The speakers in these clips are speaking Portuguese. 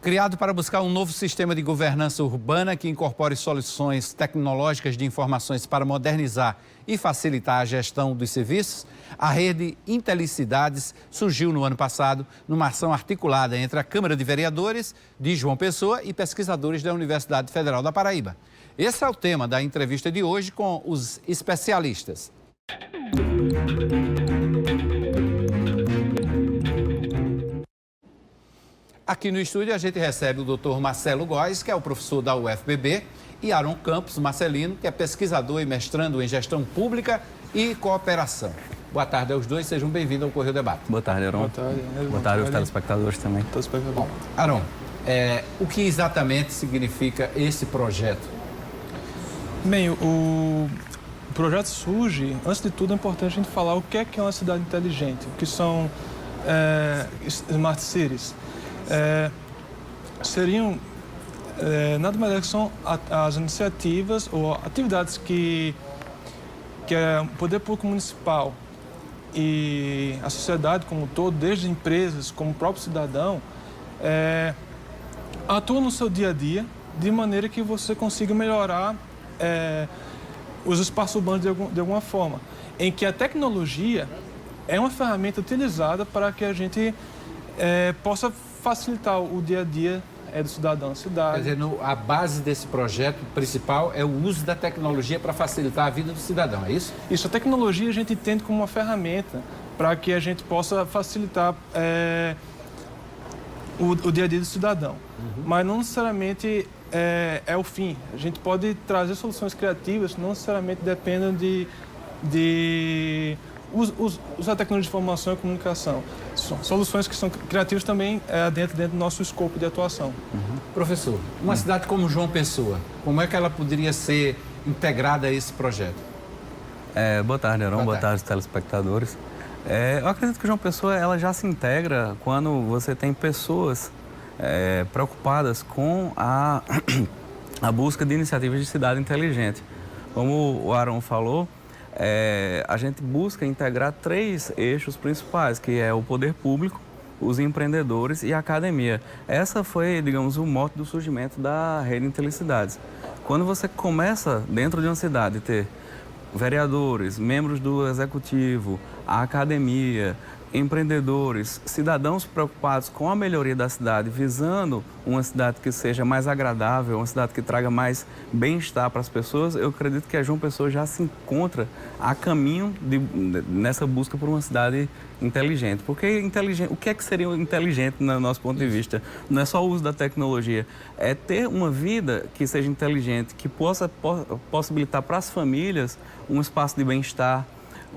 Criado para buscar um novo sistema de governança urbana que incorpore soluções tecnológicas de informações para modernizar e facilitar a gestão dos serviços, a rede Intelicidades surgiu no ano passado numa ação articulada entre a Câmara de Vereadores de João Pessoa e pesquisadores da Universidade Federal da Paraíba. Esse é o tema da entrevista de hoje com os especialistas. Aqui no estúdio a gente recebe o Dr. Marcelo Góes, que é o professor da UFPB, e Aron Campos Marcelino, que é pesquisador e mestrando em gestão pública e cooperação. Boa tarde aos dois, sejam bem-vindos ao Correio Debate. Boa tarde, Aron. Boa tarde. Boa tarde aos telespectadores também. Bom, Aron, o que exatamente significa esse projeto? Bem, o projeto surge, antes de tudo é importante a gente falar o que é uma cidade inteligente, o que são smart cities. Seriam nada mais é que são as iniciativas ou atividades que o poder público municipal e a sociedade como um todo, desde empresas como o próprio cidadão, atuam no seu dia a dia de maneira que você consiga melhorar os espaços urbanos de alguma forma, em que a tecnologia é uma ferramenta utilizada para que a gente possa facilitar o dia a dia do cidadão da cidade. Quer dizer, a base desse projeto principal é o uso da tecnologia para facilitar a vida do cidadão, é isso? Isso, a tecnologia a gente entende como uma ferramenta para que a gente possa facilitar o dia a dia do cidadão. Mas não necessariamente é o fim. A gente pode trazer soluções criativas que não necessariamente dependam de usar a tecnologia de informação e comunicação. Soluções que são criativas também dentro do nosso escopo de atuação. Professor, uma cidade como João Pessoa, como é que ela poderia ser integrada a esse projeto? Boa tarde, Aron. Boa tarde, telespectadores. Eu acredito que João Pessoa ela já se integra quando você tem pessoas preocupadas com a busca de iniciativas de cidade inteligente. Como o Aron falou, a gente busca integrar 3 eixos principais, que é o poder público, os empreendedores e a academia. Essa foi, digamos, o mote do surgimento da rede Intelicidades. Quando você começa dentro de uma cidade a ter vereadores, membros do executivo, a academia, empreendedores, cidadãos preocupados com a melhoria da cidade, visando uma cidade que seja mais agradável, uma cidade que traga mais bem-estar para as pessoas, eu acredito que a João Pessoa já se encontra a caminho nessa busca por uma cidade inteligente. Porque o que é que seria inteligente no nosso ponto de vista? Não é só o uso da tecnologia, é ter uma vida que seja inteligente, que possa possibilitar para as famílias um espaço de bem-estar,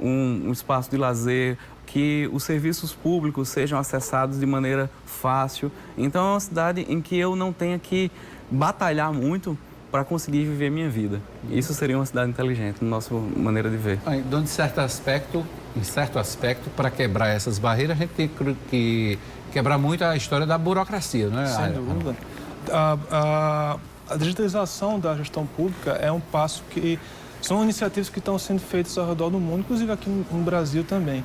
um espaço de lazer, que os serviços públicos sejam acessados de maneira fácil. Então, é uma cidade em que eu não tenha que batalhar muito para conseguir viver minha vida. Isso seria uma cidade inteligente, na nossa maneira de ver. Então, em certo aspecto, para quebrar essas barreiras, a gente tem que quebrar muito a história da burocracia, não é? Sem dúvida. A digitalização da gestão pública é um passo que... São iniciativas que estão sendo feitas ao redor do mundo, inclusive aqui no Brasil também.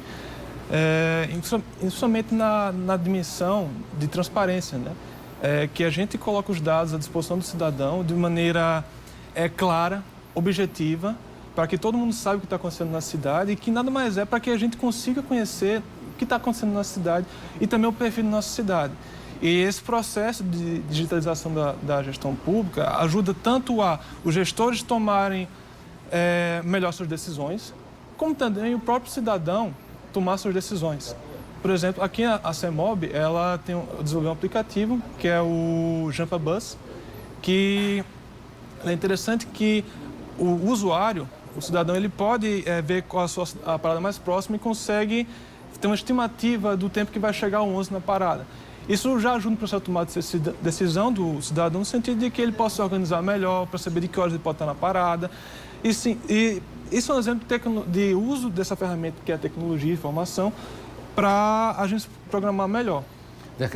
Principalmente na dimensão de transparência, né? Que a gente coloca os dados à disposição do cidadão de maneira clara, objetiva, para que todo mundo saiba o que está acontecendo na cidade e que nada mais é para que a gente consiga conhecer o que está acontecendo na cidade e também o perfil da nossa cidade. E esse processo de digitalização da gestão pública ajuda tanto os gestores tomarem melhor suas decisões, como também o próprio cidadão tomar suas decisões. Por exemplo, aqui a CEMOB, ela desenvolveu um aplicativo, que é o Jampa Bus, que é interessante que o usuário, o cidadão, ele pode ver qual a parada mais próxima e consegue ter uma estimativa do tempo que vai chegar o ônibus na parada. Isso já ajuda no processo de tomada de decisão do cidadão, no sentido de que ele possa se organizar melhor, para saber de que horas ele pode estar na parada. E isso é um exemplo de uso dessa ferramenta que é a tecnologia e informação para a gente programar melhor.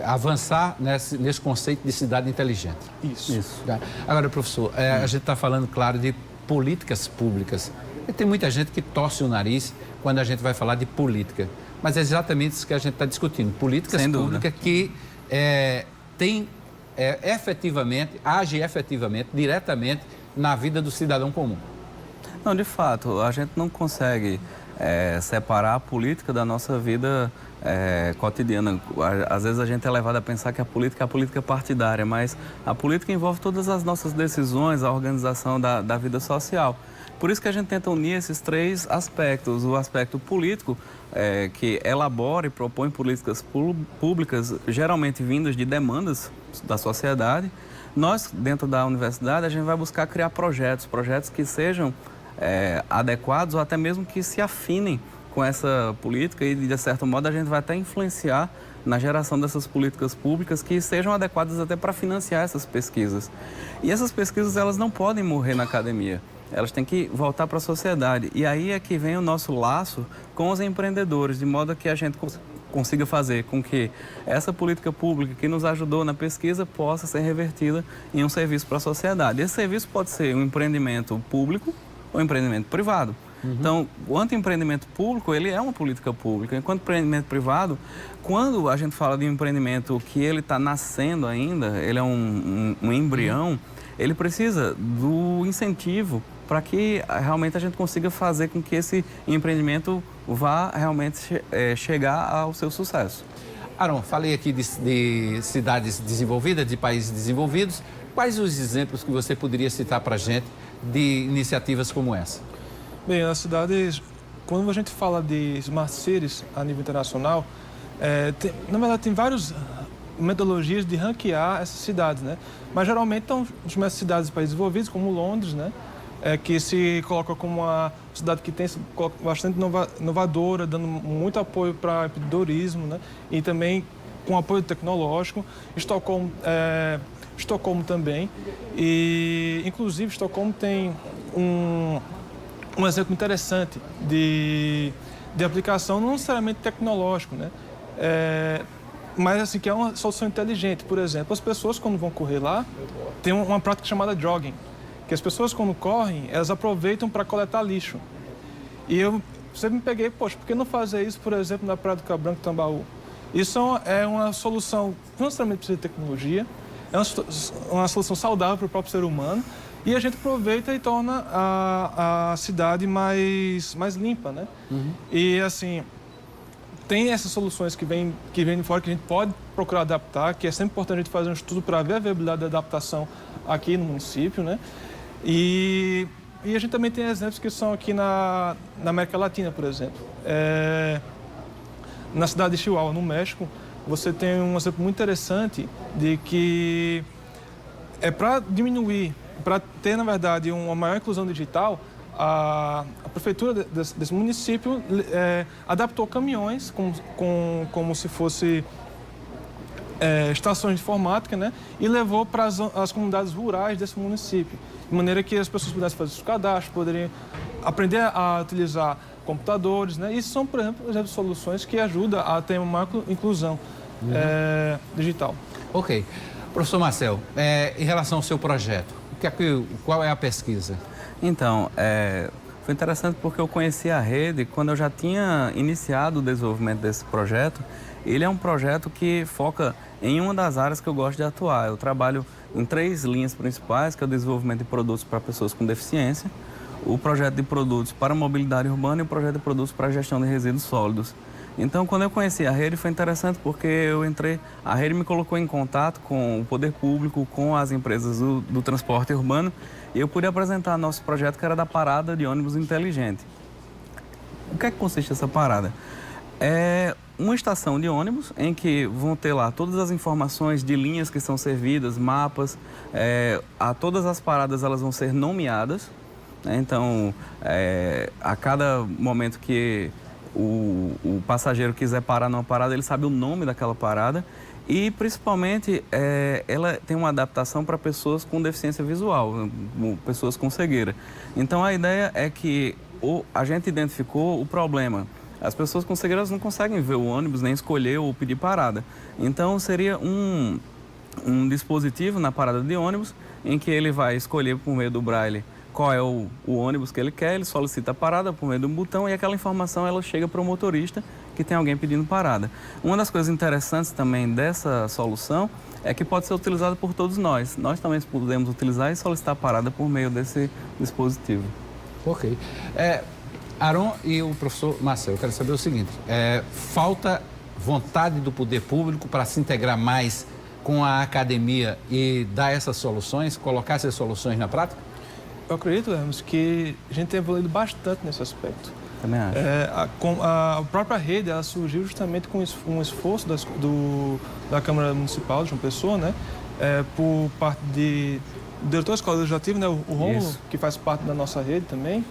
Avançar nesse conceito de cidade inteligente. Isso. Agora, professor, a gente está falando, claro, de políticas públicas. E tem muita gente que torce o nariz quando a gente vai falar de política. Mas é exatamente isso que a gente está discutindo. Políticas públicas que têm age efetivamente, diretamente na vida do cidadão comum. Não, de fato, a gente não consegue separar a política da nossa vida cotidiana. Às vezes a gente é levado a pensar que a política é a política partidária, mas a política envolve todas as nossas decisões, a organização da vida social. Por isso que a gente tenta unir esses três aspectos. O aspecto político, que elabora e propõe políticas públicas, geralmente vindas de demandas da sociedade. Nós, dentro da universidade, a gente vai buscar criar projetos que sejam adequados ou até mesmo que se afinem com essa política e, de certo modo, a gente vai até influenciar na geração dessas políticas públicas que sejam adequadas até para financiar essas pesquisas. E essas pesquisas, elas não podem morrer na academia. Elas têm que voltar para a sociedade. E aí é que vem o nosso laço com os empreendedores, de modo que a gente consiga fazer com que essa política pública que nos ajudou na pesquisa possa ser revertida em um serviço para a sociedade. Esse serviço pode ser um empreendimento público ou um empreendimento privado. Então, enquanto empreendimento público, ele é uma política pública. Enquanto empreendimento privado, quando a gente fala de um empreendimento que ele está nascendo ainda, ele é um embrião, ele precisa do incentivo para que realmente a gente consiga fazer com que esse empreendimento vá realmente chegar ao seu sucesso. Aron, falei aqui de cidades desenvolvidas, de países desenvolvidos. Quais os exemplos que você poderia citar para a gente de iniciativas como essa? Bem, as cidades, quando a gente fala de smart cities a nível internacional, na verdade tem várias metodologias de ranquear essas cidades, né? Mas geralmente estão as cidades de países desenvolvidos, como Londres, né? Que se coloca como uma cidade que tem bastante inovadora, dando muito apoio para o empreendedorismo, né? E também com apoio tecnológico. Estocolmo também. E, inclusive, Estocolmo tem um exemplo interessante de aplicação, não necessariamente tecnológico, né? Mas assim, que é uma solução inteligente. Por exemplo, as pessoas quando vão correr lá, tem uma prática chamada jogging, que as pessoas quando correm, elas aproveitam para coletar lixo. E eu sempre me peguei, poxa, por que não fazer isso, por exemplo, na Praia do Cabo Branco, Tambaú? Isso é uma solução, não necessariamente precisa de tecnologia, é uma solução saudável para o próprio ser humano, e a gente aproveita e torna a cidade mais limpa, né? E assim, tem essas soluções que vêm de fora que a gente pode procurar adaptar, que é sempre importante a gente fazer um estudo para ver a viabilidade da adaptação aqui no município, né? E a gente também tem exemplos que são aqui na América Latina, por exemplo. Na cidade de Chihuahua, no México, você tem um exemplo muito interessante de que para diminuir, para ter, na verdade, uma maior inclusão digital, a prefeitura desse município adaptou caminhões como se fosse estações de informática, né? E levou para as comunidades rurais desse município, de maneira que as pessoas pudessem fazer seus cadastros, poderiam aprender a utilizar computadores, né? Isso são, por exemplo, soluções que ajudam a ter uma maior inclusão digital. Ok. Professor Marcel, em relação ao seu projeto, qual é a pesquisa? Então, foi interessante porque eu conheci a rede quando eu já tinha iniciado o desenvolvimento desse projeto. Ele é um projeto que foca em uma das áreas que eu gosto de atuar. Eu trabalho em 3 linhas principais, que é o desenvolvimento de produtos para pessoas com deficiência, o projeto de produtos para mobilidade urbana e o projeto de produtos para gestão de resíduos sólidos. Então, quando eu conheci a rede, foi interessante porque a rede me colocou em contato com o poder público, com as empresas do transporte urbano, e eu pude apresentar nosso projeto, que era da parada de ônibus inteligente. O que é que consiste essa parada? É uma estação de ônibus em que vão ter lá todas as informações de linhas que são servidas, mapas, todas as paradas elas vão ser nomeadas, né? Então, a cada momento que o passageiro quiser parar numa parada, ele sabe o nome daquela parada e, principalmente, ela tem uma adaptação para pessoas com deficiência visual, pessoas com cegueira. Então, a ideia é que a gente identificou o problema. As pessoas com cegueira não conseguem ver o ônibus, nem escolher ou pedir parada. Então, seria um dispositivo na parada de ônibus em que ele vai escolher por meio do braille qual é o ônibus que ele quer, ele solicita a parada por meio de um botão e aquela informação ela chega para o motorista que tem alguém pedindo parada. Uma das coisas interessantes também dessa solução é que pode ser utilizada por todos nós. Nós também podemos utilizar e solicitar a parada por meio desse dispositivo. Ok. Aron e o professor Marcel, eu quero saber o seguinte, falta vontade do poder público para se integrar mais com a academia e dar essas soluções, colocar essas soluções na prática? Eu acredito, Hermes, que a gente tem evoluído bastante nesse aspecto. Também acho. A própria rede ela surgiu justamente com um esforço da Câmara Municipal de João Pessoa, né? Por parte do diretor da Escola Legislativa, né? O Rômulo, que faz parte da nossa rede também.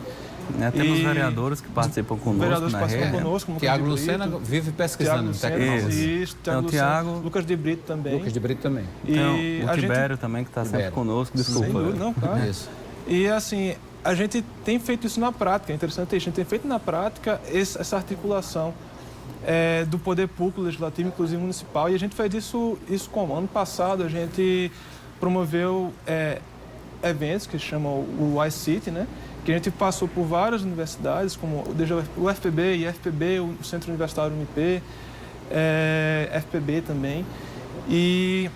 Temos vereadores que participam conosco vereadores na participam rede. conosco, como Tiago Lucena vive pesquisando tecnologia. Isso, Tiago, Lucas de Brito também. Lucas de Brito também. Tem o Tibério também, que está sempre conosco. Desculpa. Sem dúvida, não, claro. Isso. E assim, a gente tem feito isso na prática, é interessante isso, a gente tem feito na prática essa articulação do poder público, legislativo, inclusive municipal, e a gente fez isso como? Ano passado a gente promoveu eventos que chamam o iCity, né? Que a gente passou por várias universidades, como o FPB, IFPB, o Centro Universitário UNIP, FPB também. E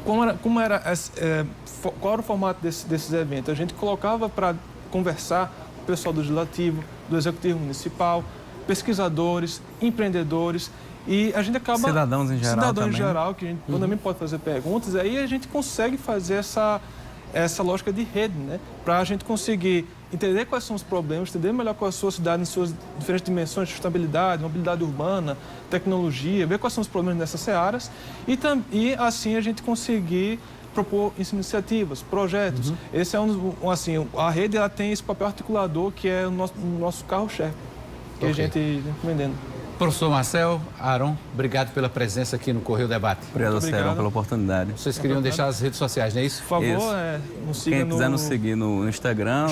qual era o formato desses eventos? A gente colocava para conversar com o pessoal do Legislativo, do Executivo Municipal, pesquisadores, empreendedores, e a gente acaba... Cidadãos em geral Cidadãos também. em geral, que a gente também pode fazer perguntas, aí a gente consegue fazer essa lógica de rede, né? Para a gente conseguir entender quais são os problemas, entender melhor qual é a sua cidade em suas diferentes dimensões, sustentabilidade, mobilidade urbana, tecnologia, ver quais são os problemas nessas searas e assim a gente conseguir propor iniciativas, projetos. Esse é a rede ela tem esse papel articulador que é o nosso carro-chefe que a gente está vendendo. Professor Marcel, Aron, obrigado pela presença aqui no Correio Debate. Obrigado, Serão, pela oportunidade. Vocês queriam deixar as redes sociais, não é isso? Por favor, Isso. nos siga Quem quiser nos seguir no Instagram,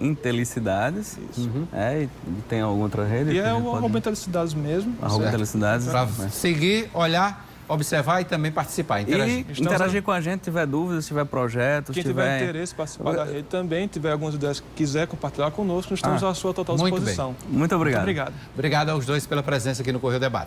@Intelicidades. E tem alguma outra rede? E é o @Intelicidades mesmo. @Intelicidades. Para seguir, olhar, observar e também participar, interagir. E interagir com a gente, tiver dúvidas, tiver projetos, Quem tiver interesse em participar da rede também, tiver algumas ideias que quiser compartilhar conosco, nós estamos à sua total disposição. Muito obrigado. Muito obrigado. Obrigado aos dois pela presença aqui no Correio Debate.